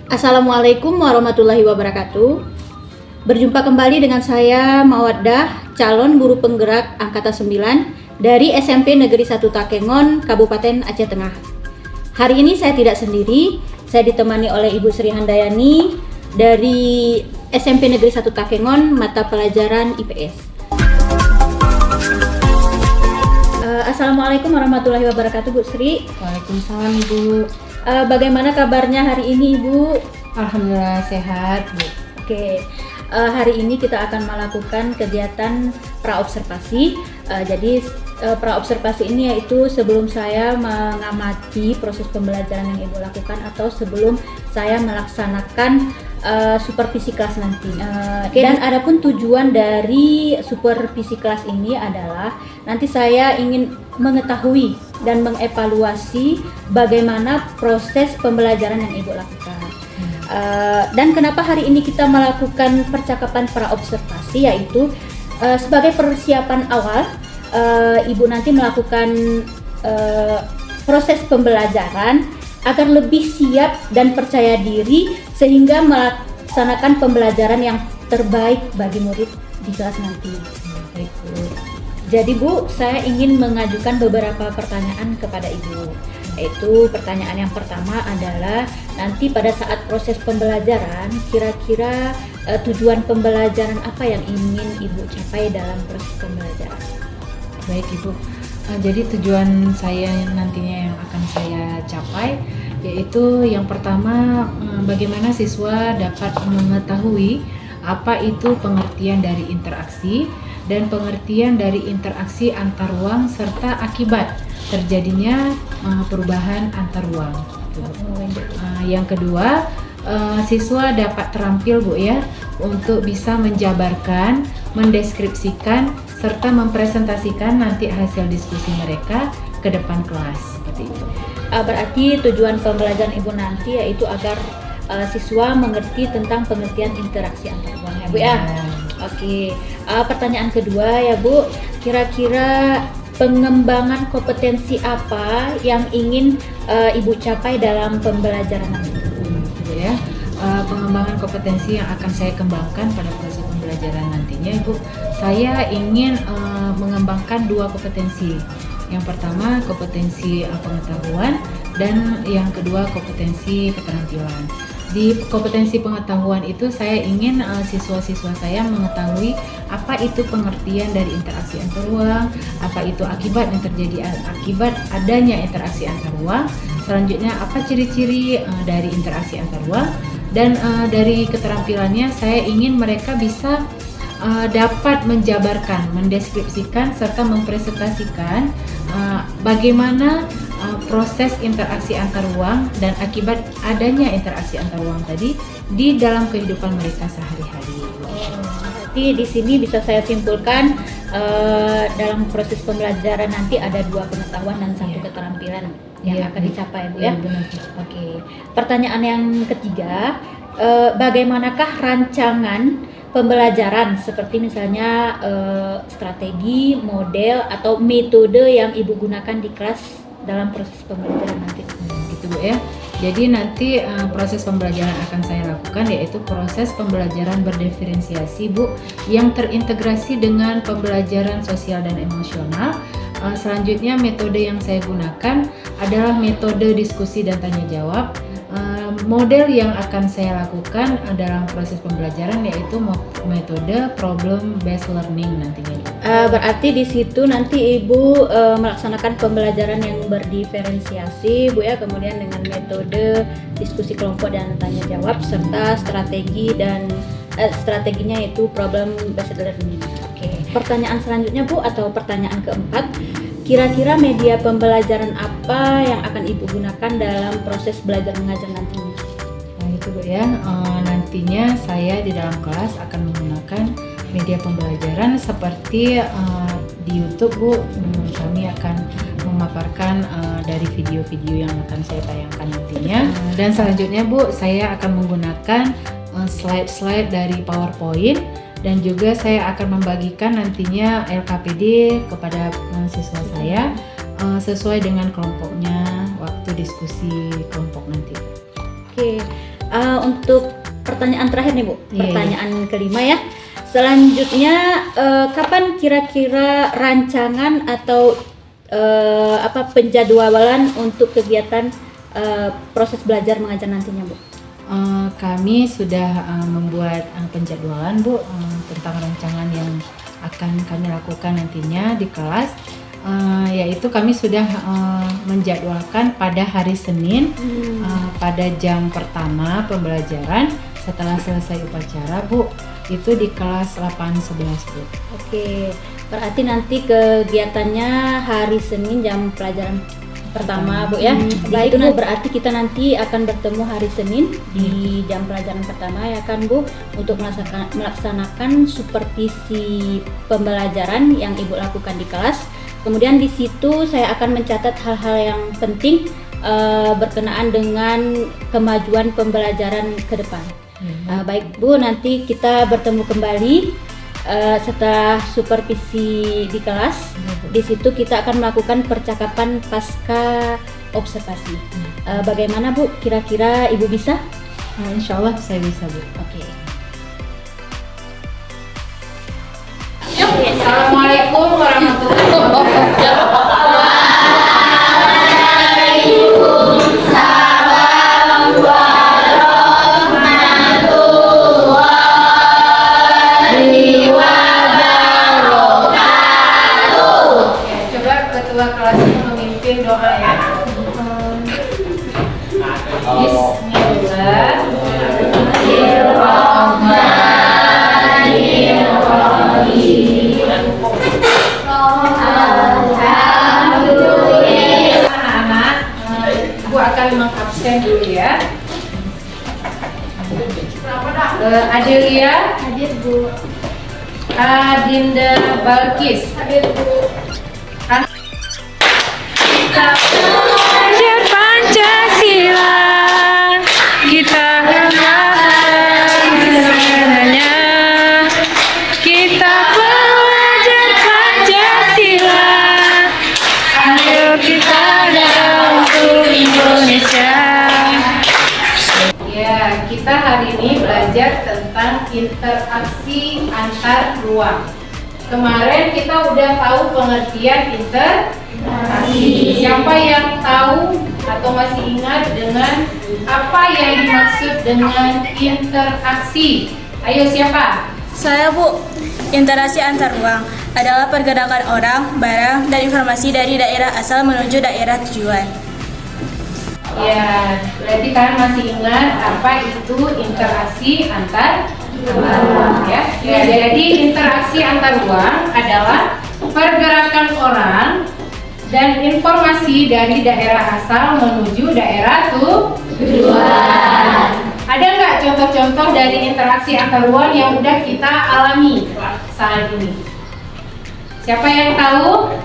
Assalamualaikum warahmatullahi wabarakatuh. Berjumpa kembali dengan saya Mawaddah, calon guru penggerak angkatan 9 dari SMP Negeri 1 Takengon, Kabupaten Aceh Tengah. Hari ini saya tidak sendiri, saya ditemani oleh Ibu Sri Handayani dari SMP Negeri 1 Takengon, mata pelajaran IPS. Assalamualaikum warahmatullahi wabarakatuh, Bu Sri. Waalaikumsalam, Ibu. Bagaimana kabarnya hari ini, Ibu? Alhamdulillah sehat, Bu. Oke, hari ini kita akan melakukan kegiatan praobservasi. Jadi praobservasi ini yaitu sebelum saya mengamati proses pembelajaran yang Ibu lakukan atau sebelum saya melaksanakan supervisi kelas nanti. Dan adapun tujuan dari supervisi kelas ini adalah nanti saya ingin mengetahui dan mengevaluasi bagaimana proses pembelajaran yang Ibu lakukan. Dan kenapa hari ini kita melakukan percakapan praobservasi, yaitu sebagai persiapan awal Ibu nanti melakukan proses pembelajaran agar lebih siap dan percaya diri sehingga melaksanakan pembelajaran yang terbaik bagi murid di kelas nanti. Baik, Bu. Jadi Bu, saya ingin mengajukan beberapa pertanyaan kepada Ibu. Yaitu pertanyaan yang pertama adalah nanti pada saat proses pembelajaran, kira-kira tujuan pembelajaran apa yang ingin Ibu capai dalam proses pembelajaran? Baik, Ibu. Jadi tujuan saya nantinya yang akan saya capai yaitu yang pertama, bagaimana siswa dapat mengetahui apa itu pengertian dari interaksi dan pengertian dari interaksi antar ruang serta akibat terjadinya perubahan antar ruang. Yang kedua, siswa dapat terampil, Bu, ya, untuk bisa menjabarkan, mendeskripsikan serta mempresentasikan nanti hasil diskusi mereka ke depan kelas, seperti itu. Berarti tujuan pembelajaran Ibu nanti yaitu agar siswa mengerti tentang pengertian interaksi antar ruang, ya Bu, ya. Oke, pertanyaan kedua ya Bu, kira-kira pengembangan kompetensi apa yang ingin Ibu capai dalam pembelajaran nanti? Ya, pengembangan kompetensi yang akan saya kembangkan pada proses pembelajaran nantinya, Ibu, saya ingin mengembangkan dua kompetensi. Yang pertama kompetensi pengetahuan dan yang kedua kompetensi keterampilan. Di kompetensi pengetahuan itu saya ingin siswa-siswa saya mengetahui apa itu pengertian dari interaksi antar ruang, apa itu akibat yang terjadi akibat adanya interaksi antar ruang, selanjutnya apa ciri-ciri dari interaksi antar ruang, dan dari keterampilannya saya ingin mereka bisa dapat menjabarkan, mendeskripsikan serta mempresentasikan bagaimana proses interaksi antar ruang dan akibat adanya interaksi antar ruang tadi di dalam kehidupan mereka sehari-hari. Berarti di sini bisa saya simpulkan dalam proses pembelajaran nanti ada dua pengetahuan dan satu keterampilan yang akan dicapai, Bu, ya. Benar. Oke. Pertanyaan yang ketiga, bagaimanakah rancangan pembelajaran seperti misalnya strategi, model atau metode yang Ibu gunakan di kelas dalam proses pembelajaran nanti? Gitu, Bu, ya. Jadi nanti proses pembelajaran akan saya lakukan yaitu proses pembelajaran berdiferensiasi, Bu, yang terintegrasi dengan pembelajaran sosial dan emosional. Selanjutnya metode yang saya gunakan adalah metode diskusi dan tanya jawab. Model yang akan saya lakukan dalam proses pembelajaran yaitu metode problem based learning nantinya. Berarti di situ nanti Ibu melaksanakan pembelajaran yang berdiferensiasi, Bu, ya, kemudian dengan metode diskusi kelompok dan tanya jawab serta strategi dan strateginya itu problem based learning. Oke. Pertanyaan selanjutnya, Bu, atau pertanyaan keempat, kira-kira media pembelajaran apa yang akan Ibu gunakan dalam proses belajar mengajar nantinya? Nah, itu, Bu, ya. Nantinya saya di dalam kelas akan menggunakan media pembelajaran seperti di YouTube, Bu. Kami akan memaparkan dari video-video yang akan saya tayangkan nantinya. Dan selanjutnya, Bu, saya akan menggunakan slide-slide dari PowerPoint dan juga saya akan membagikan nantinya LKPD kepada siswa saya sesuai dengan kelompoknya waktu diskusi kelompok nanti. Oke, Untuk pertanyaan terakhir nih Bu, Iya. pertanyaan kelima ya. Selanjutnya kapan kira-kira rancangan atau penjadwalan untuk kegiatan proses belajar mengajar nantinya Bu? Kami sudah membuat penjadwalan Bu tentang rancangan yang akan kami lakukan nantinya di kelas. Yaitu kami sudah menjadwalkan pada hari Senin pada jam pertama pembelajaran setelah selesai upacara Bu, itu di kelas 811 Bu. Oke, berarti nanti kegiatannya hari Senin jam pelajaran pertama Bu ya. Baik Bu, berarti kita nanti akan bertemu hari Senin di jam pelajaran pertama ya kan Bu, untuk melaksanakan supervisi pembelajaran yang Ibu lakukan di kelas. Kemudian di situ saya akan mencatat hal-hal yang penting berkenaan dengan kemajuan pembelajaran ke depan. Baik Bu, nanti kita bertemu kembali setelah supervisi di kelas. Di situ kita akan melakukan percakapan pasca observasi. Bagaimana Bu? Kira-kira Ibu bisa? Insya Allah saya bisa Bu. Oke. Assalamualaikum warahmatullahi wabarakatuh. Coba ketua kelas memimpin doa ya. Anak-anak, Ibu akan mengabsen dulu ya. Adelia, Hadir Bu. Adinda Balkis, Hadir Bu. kita belajar Pancasila, kita kembangkan negaranya. Kita belajar Pancasila, ayo kita untuk Indonesia. Ya, kita hari ini belajar tentang interaksi antar ruang. Kemarin kita udah tahu pengertian interaksi. Siapa yang tahu atau masih ingat dengan apa yang dimaksud dengan interaksi? Ayo siapa? Saya Bu, interaksi antar ruang adalah pergerakan orang, barang, dan informasi dari daerah asal menuju daerah tujuan. Ya, berarti kalian masih ingat apa itu interaksi antar ruang ya? Ya, jadi interaksi antar ruang adalah pergerakan orang dan informasi dari daerah asal menuju daerah tujuan. Ada nggak contoh-contoh dari interaksi antar ruang yang udah kita alami saat ini? Siapa yang tahu?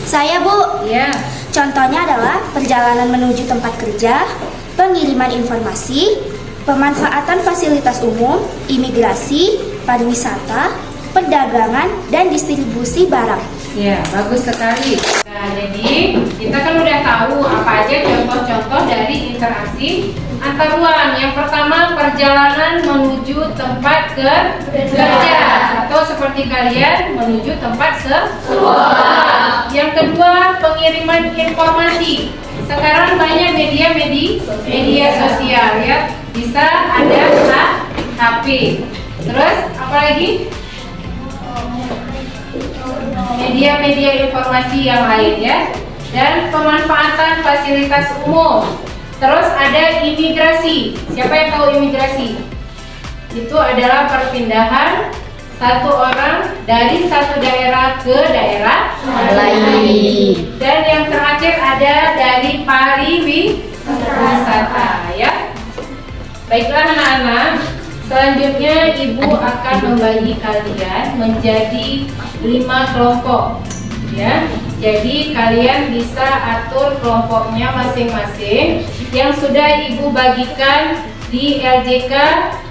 Saya Bu, Ya. contohnya adalah perjalanan menuju tempat kerja, pengiriman informasi, pemanfaatan fasilitas umum, imigrasi, pariwisata, perdagangan, dan distribusi barang. Ya, bagus sekali. Nah, jadi kita kan udah tahu apa aja contoh-contoh dari interaksi antar ruang. Yang pertama, perjalanan menuju tempat kerja atau seperti kalian menuju tempat sekolah. Yang kedua, pengiriman informasi. Sekarang banyak media sosial ya. Bisa ada HP. Terus apa lagi? Media informasi yang lain ya, dan pemanfaatan fasilitas umum. Terus ada imigrasi. Siapa yang tahu imigrasi? Itu adalah perpindahan satu orang dari satu daerah ke daerah lain. Dan yang terakhir ada dari pariwisata ya. Baiklah anak-anak, selanjutnya Ibu akan membagi kalian menjadi 5 kelompok ya. Jadi kalian bisa atur kelompoknya masing-masing yang sudah Ibu bagikan di LJK.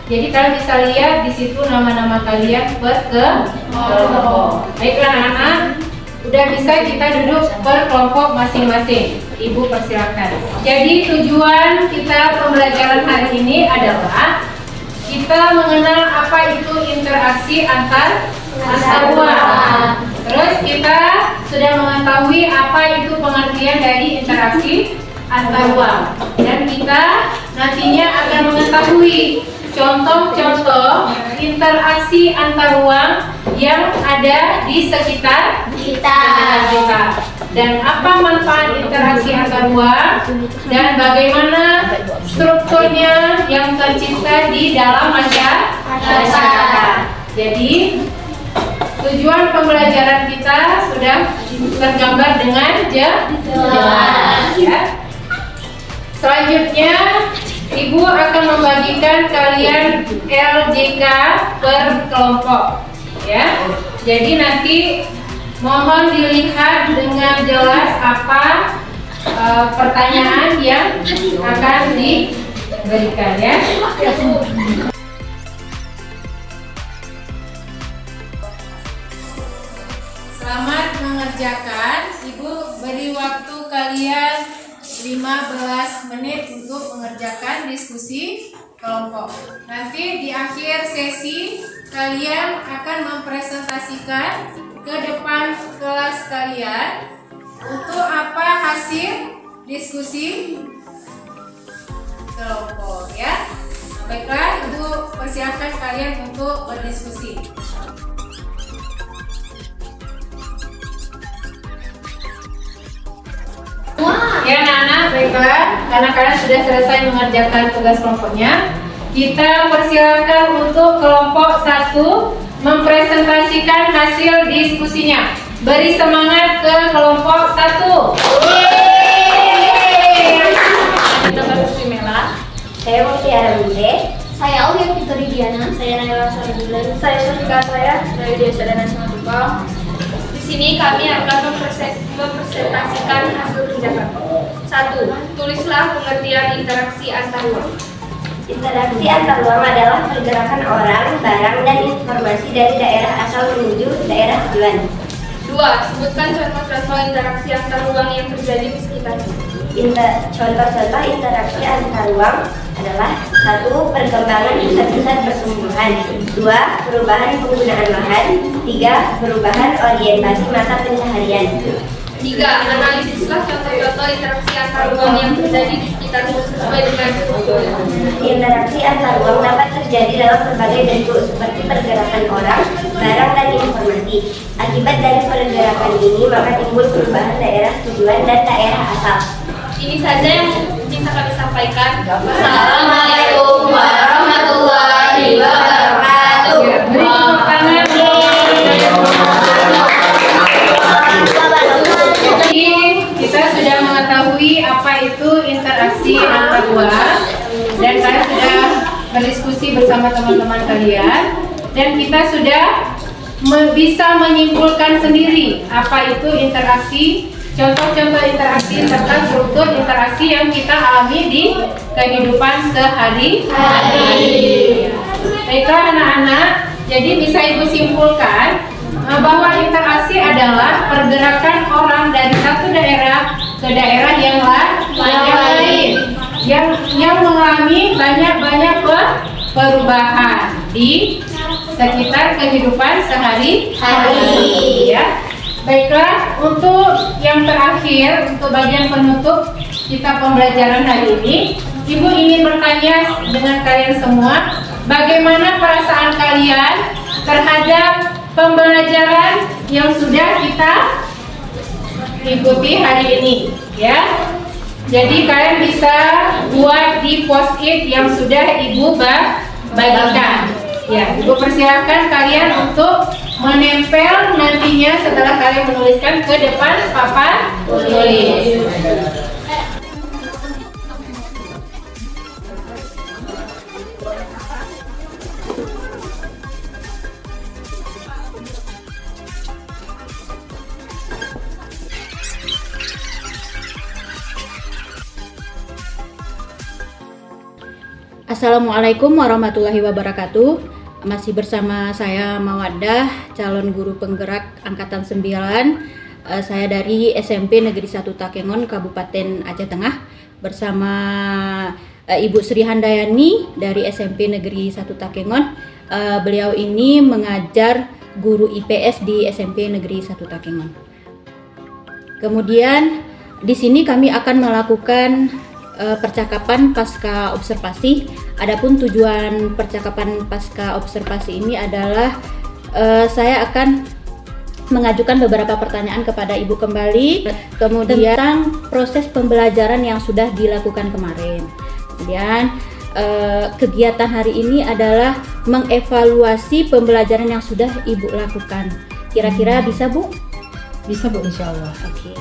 Jadi kalian bisa lihat di situ nama-nama kalian per kelompok. Baiklah anak-anak, Udah bisa kita duduk per kelompok masing-masing. Ibu persilakan. Jadi tujuan kita pembelajaran hari ini adalah kita mengenal apa itu interaksi antar ruang. Terus kita sudah mengetahui apa itu pengertian dari interaksi antar ruang. Dan kita nantinya akan mengetahui contoh-contoh interaksi antar ruang yang ada di sekitar kita. Dan apa manfaat interaksi antar ruang dan bagaimana strukturnya yang tercipta di dalam masyarakat. Jadi tujuan pembelajaran kita sudah tergambar dengan jelas ya. Selanjutnya Ibu akan membagikan kalian LJK per kelompok ya. Jadi nanti mohon dilihat dengan jelas apa pertanyaan yang akan diberikan ya. Selamat mengerjakan. Ibu beri waktu kalian 15 menit untuk mengerjakan diskusi kelompok. Nanti di akhir sesi kalian akan mempresentasikan ke depan kelas kalian untuk apa hasil diskusi kelompok ya. Baiklah, Ibu persiapkan kalian untuk berdiskusi. Ya anak-anak, baiklah, karena kalian sudah selesai mengerjakan tugas kelompoknya, kita persilakan untuk kelompok 1 mempresentasikan hasil diskusinya. Beri semangat ke kelompok 1. Nama Bismillah. Saya Mutiara Bunda. Saya Aulia Fitri Diana. Saya Naila Sarbulan. Saya Sofika saya dari Desa Dana Simatupang. Di sini kami akan mempresentasikan hasil kerja kami. 1. Tulislah pengertian interaksi antar ruang. Interaksi antar ruang adalah pergerakan orang, barang, dan informasi dari daerah asal menuju daerah tujuan. 2. Sebutkan contoh-contoh interaksi antar ruang yang terjadi di sekitarnya. Contoh-contoh interaksi antar ruang adalah 1. Perkembangan pusat-pusat pertumbuhan. 2. Perubahan penggunaan lahan. 3. Perubahan orientasi mata pencaharian. 3. Analisislah contoh-contoh interaksi antar ruang yang terjadi di sekitarmu sesuai dengan struktur. Interaksi antar ruang dapat terjadi dalam berbagai bentuk seperti pergerakan orang, barang, dan informasi. Akibat dari pergerakan ini maka timbul perubahan daerah tujuan dan daerah asal. Ini saja yang bisa kami sampaikan. Assalamualaikum warahmatullahi wabarakatuh. Beri tepuk tangan. Kita sudah mengetahui apa itu interaksi antar ruang dan kalian sudah berdiskusi bersama teman-teman kalian dan kita sudah bisa menyimpulkan sendiri apa itu interaksi, contoh-contoh interaksi serta struktur interaksi yang kita alami di kehidupan sehari-hari. Baiklah anak-anak, jadi bisa Ibu simpulkan bahwa interaksi adalah pergerakan orang dari satu daerah ke daerah yang lain yang mengalami banyak perubahan di sekitar kehidupan sehari-hari ya. Baiklah, untuk yang terakhir, untuk bagian penutup kita pembelajaran hari ini, Ibu ingin bertanya dengan kalian semua, bagaimana perasaan kalian terhadap pembelajaran yang sudah kita ikuti hari ini ya. Jadi kalian bisa buat di post-it yang sudah Ibu bagikan ya. Ibu persilakan kalian untuk menempel nantinya setelah kalian menuliskan ke depan papan tulis. Assalamualaikum warahmatullahi wabarakatuh. Masih bersama saya Mawaddah, calon guru penggerak angkatan 9. Saya dari SMP Negeri 1 Takengon, Kabupaten Aceh Tengah, bersama Ibu Sri Handayani dari SMP Negeri 1 Takengon. Beliau ini mengajar guru IPS di SMP Negeri 1 Takengon. Kemudian di sini kami akan melakukan percakapan pasca observasi. Adapun tujuan percakapan pasca observasi ini adalah saya akan mengajukan beberapa pertanyaan kepada Ibu kembali, kemudian tentang proses pembelajaran yang sudah dilakukan kemarin. Kemudian kegiatan hari ini adalah mengevaluasi pembelajaran yang sudah Ibu lakukan. Kira-kira bisa, Bu? Bisa, Bu, insya Allah. Oke.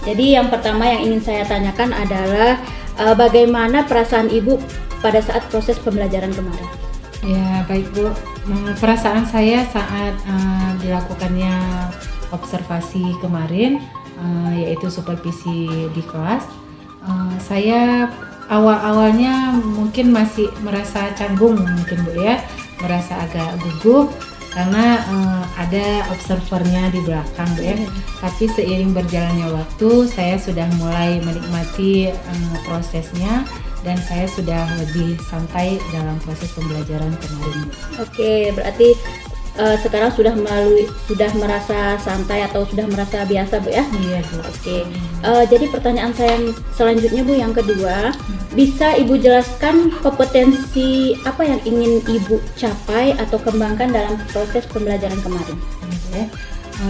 Jadi yang pertama yang ingin saya tanyakan adalah bagaimana perasaan Ibu pada saat proses pembelajaran kemarin? Ya, baik, Bu. Perasaan saya saat dilakukannya observasi kemarin, yaitu supervisi di kelas, saya awal-awalnya mungkin masih merasa canggung, mungkin, Bu, ya, merasa agak gugup karena ada observernya di belakang, Bu, ya. Tapi seiring berjalannya waktu, saya sudah mulai menikmati prosesnya dan saya sudah lebih santai dalam proses pembelajaran kemarin. Oke, berarti sekarang sudah merasa santai atau sudah merasa biasa, Bu, ya? Iya, Bu. Oke. Jadi pertanyaan saya selanjutnya, Bu, yang kedua, bisa Ibu jelaskan kompetensi apa yang ingin Ibu capai atau kembangkan dalam proses pembelajaran kemarin? Ya.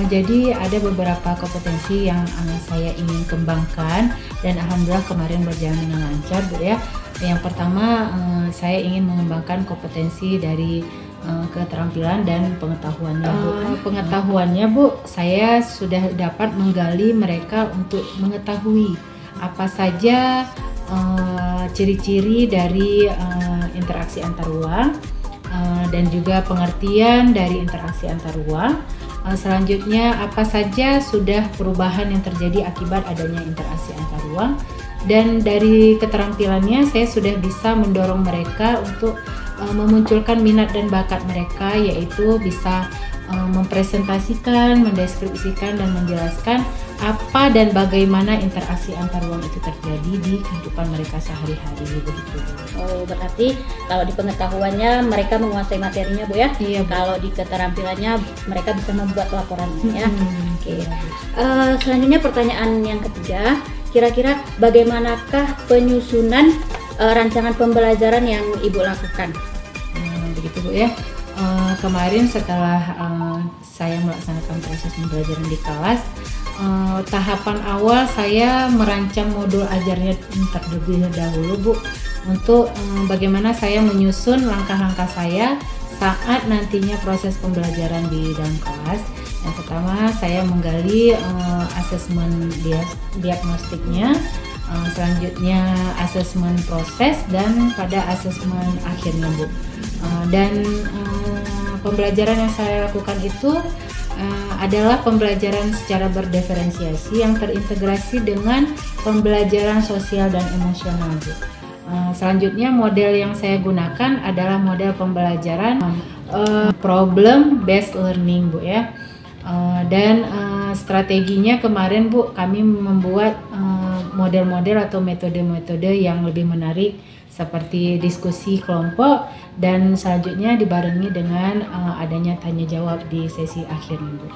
Jadi ada beberapa kompetensi yang saya ingin kembangkan dan alhamdulillah kemarin berjalan dengan lancar, Bu, ya. Yang pertama, saya ingin mengembangkan kompetensi dari keterampilan dan pengetahuannya, Bu. Pengetahuannya, Bu, saya sudah dapat menggali mereka untuk mengetahui apa saja ciri-ciri dari interaksi antar ruang dan juga pengertian dari interaksi antar ruang. Selanjutnya, apa saja sudah perubahan yang terjadi akibat adanya interaksi antar ruang, dan dari keterampilannya saya sudah bisa mendorong mereka untuk memunculkan minat dan bakat mereka, yaitu bisa mempresentasikan, mendeskripsikan dan menjelaskan apa dan bagaimana interaksi antar ruang itu terjadi di kehidupan mereka sehari-hari, begitu. Oh, berarti kalau di pengetahuannya mereka menguasai materinya, Bu, ya? Iya, Bu. Kalau di keterampilannya mereka bisa membuat laporannya, ya. Oke. Selanjutnya pertanyaan yang ketiga, kira-kira bagaimanakah penyusunan rancangan pembelajaran yang Ibu lakukan? Begitu, Bu, ya. Kemarin setelah saya melaksanakan proses pembelajaran di kelas, tahapan awal saya merancang modul ajarnya terlebih dahulu, Bu, untuk bagaimana saya menyusun langkah-langkah saya saat nantinya proses pembelajaran di dalam kelas. Yang pertama, saya menggali asesmen diagnostiknya, selanjutnya asesmen proses, dan pada asesmen akhirnya, Bu. Dan pembelajaran yang saya lakukan itu adalah pembelajaran secara berdiferensiasi yang terintegrasi dengan pembelajaran sosial dan emosional, Bu. Selanjutnya, model yang saya gunakan adalah model pembelajaran problem based learning, Bu, ya. Dan strateginya kemarin, Bu, kami membuat model-model atau metode-metode yang lebih menarik seperti diskusi kelompok, dan selanjutnya dibarengi dengan adanya tanya jawab di sesi akhirnya, Bu.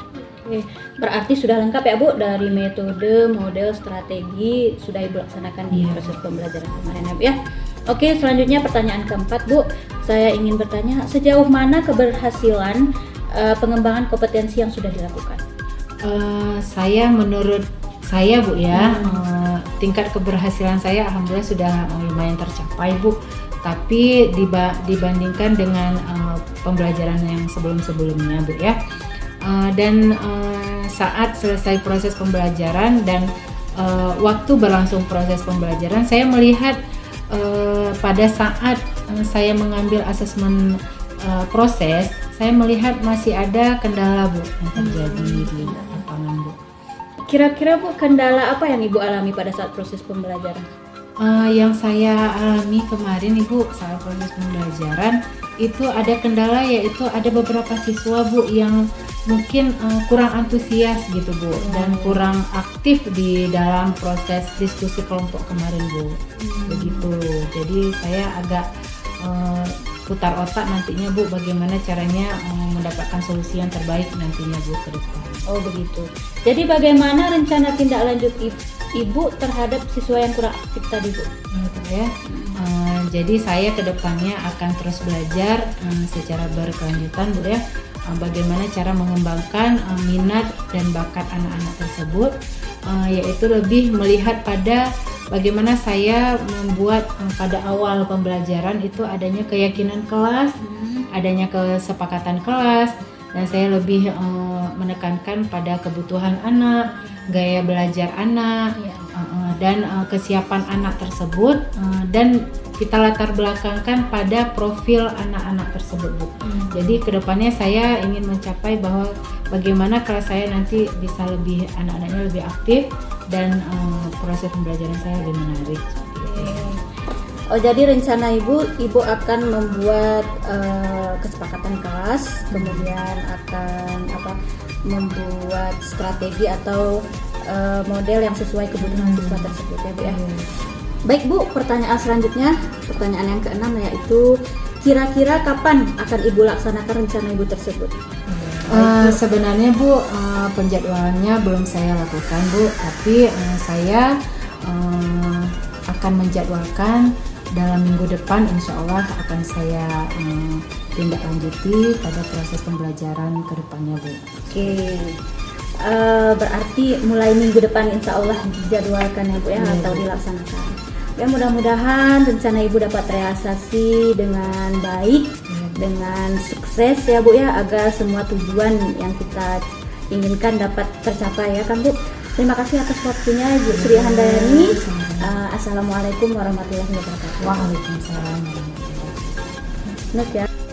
Oke, berarti sudah lengkap, ya, Bu, dari metode, model, strategi sudah Ibu laksanakan di proses pembelajaran kemarin, ya, Bu, ya. Oke, selanjutnya pertanyaan keempat, Bu. Saya ingin bertanya, sejauh mana keberhasilan pengembangan kompetensi yang sudah dilakukan? Menurut saya, Bu, ya, tingkat keberhasilan saya alhamdulillah sudah lumayan tercapai, Bu. Tapi dibandingkan dengan pembelajaran yang sebelum-sebelumnya, Bu, ya. Dan saat selesai proses pembelajaran dan waktu berlangsung proses pembelajaran, saya melihat pada saat saya mengambil asesmen proses, saya melihat masih ada kendala, Bu, yang terjadi di lapangan, Bu. Kira-kira, Bu, kendala apa yang Ibu alami pada saat proses pembelajaran? Yang saya alami kemarin Ibu saat proses pembelajaran itu ada kendala, yaitu ada beberapa siswa Bu yang mungkin kurang antusias gitu Bu, dan kurang aktif di dalam proses diskusi kelompok kemarin Bu. Begitu. Jadi saya agak putar otak nantinya Bu, bagaimana caranya mendapatkan solusi yang terbaik nantinya Bu ke depan. Oh begitu. Jadi bagaimana rencana tindak lanjut Ibu terhadap siswa yang kurang aktif tadi Bu? Gitu ya. Jadi saya kedepannya akan terus belajar secara berkelanjutan Bu ya, bagaimana cara mengembangkan minat dan bakat anak-anak tersebut, yaitu lebih melihat pada bagaimana saya membuat pada awal pembelajaran itu adanya keyakinan kelas, adanya kesepakatan kelas, dan saya lebih menekankan pada kebutuhan anak, gaya belajar anak, dan kesiapan anak tersebut, dan kita latar belakangkan pada profil anak-anak tersebut Bu. Jadi kedepannya saya ingin mencapai bahwa bagaimana kelas saya nanti bisa lebih, anak-anaknya lebih aktif, dan proses pembelajaran saya lebih menarik. Oh jadi rencana Ibu akan membuat kesepakatan kelas, kemudian akan membuat strategi atau model yang sesuai kebutuhan siswa tersebut ya Bu ya. Baik Bu, pertanyaan selanjutnya, pertanyaan yang ke-6, yaitu kira-kira kapan akan Ibu laksanakan rencana Ibu tersebut? Sebenarnya Bu, penjadwalannya belum saya lakukan Bu, tapi saya akan menjadwalkan dalam minggu depan, insya Allah akan saya tindak lanjuti pada proses pembelajaran ke depannya Bu. Oke. Berarti mulai minggu depan insya Allah dijadwalkan ya Bu ya, atau dilaksanakan. Ya mudah-mudahan rencana Ibu dapat terrealisasi dengan baik, dengan sukses ya Bu ya, agar semua tujuan yang kita inginkan dapat tercapai ya kan Bu. Terima kasih atas waktunya Ibu Sri Handayani. Assalamualaikum warahmatullahi wabarakatuh. Waalaikumsalam warahmatullahi wabarakatuh. Ya.